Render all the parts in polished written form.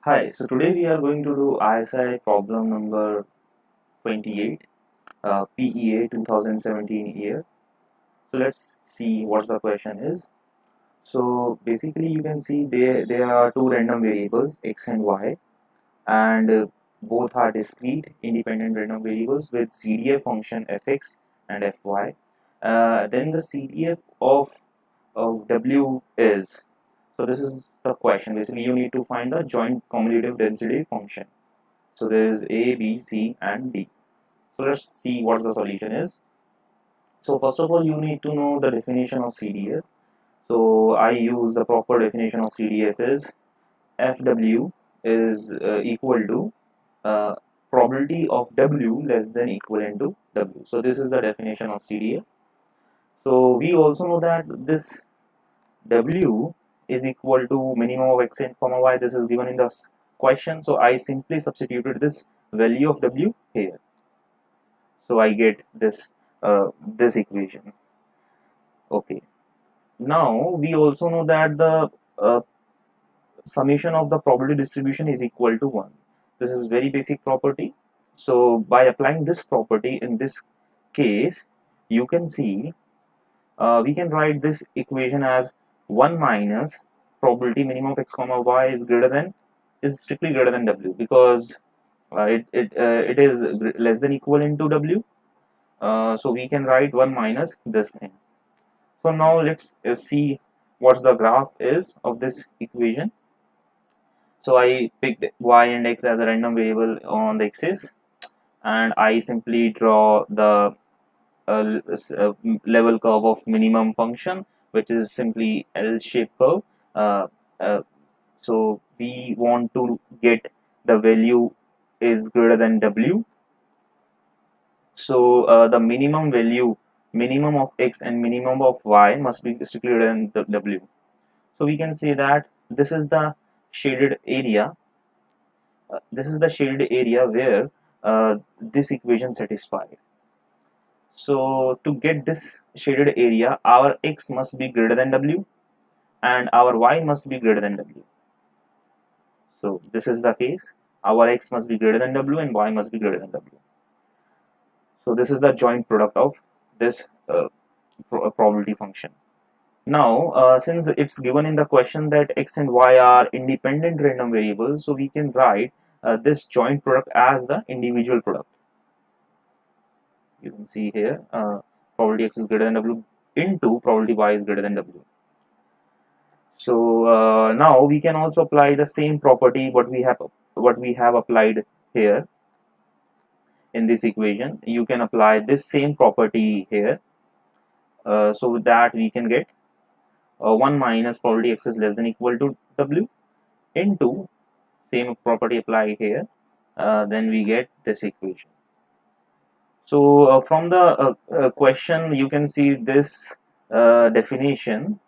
Hi, so today we are going to do ISI problem number 28, PEA 2017 year. So let's see what the question is. So basically you can see there are two random variables x and y, and both are discrete independent random variables with CDF function fx and fy. Then the CDF of w is, so this is the question. Basically you need to find the joint cumulative density function. So there is A, B, C and D. So let's see what the solution is. So first of all you need to know the definition of CDF. So I use the proper definition of CDF is FW is equal to uh, probability of W less than equivalent to W. So this is the definition of CDF. So we also know that this W is equal to minimum of x and comma y. This is given in the question. So I simply substituted this value of W here. So I get this equation. Okay, now we also know that the summation of the probability distribution is equal to 1. This is very basic property. So by applying this property in this case, you can see we can write this equation as 1 minus probability minimum of x comma y is strictly greater than W, because it is less than equivalent to W. So we can write 1 minus this thing. So now let's see what the graph is of this equation. So I picked y and x as a random variable on the axis, and I simply draw the level curve of minimum function, which is simply L-shaped curve. Uh, uh, so we want to get the value is greater than W. So the minimum value, minimum of x and minimum of y must be strictly greater than W. So we can say that this is the shaded area. This is the shaded area where this equation satisfied. So to get this shaded area, our x must be greater than W and our y must be greater than W. So this is the case. Our x must be greater than W and y must be greater than W. So this is the joint product of this probability function. Now, since it's given in the question that x and y are independent random variables, so we can write this joint product as the individual product. You can see here, probability x is greater than W into probability y is greater than W. So now we can also apply the same property what we have applied here in this equation. You can apply this same property here, so that we can get 1 minus probability x is less than equal to W into same property applied here. Then we get this equation. So from the question you can see this definition.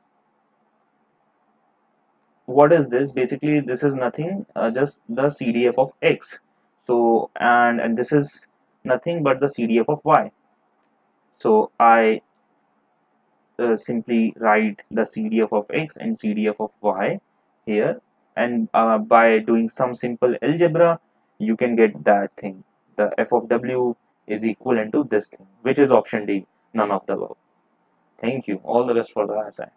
What is this? Basically this is nothing, just the CDF of x. So and this is nothing but the CDF of y. So I simply write the CDF of x and CDF of y here, and by doing some simple algebra you can get that thing. The f of w is equivalent to this thing, which is option D, none of the above. Thank you. All the best for the essay.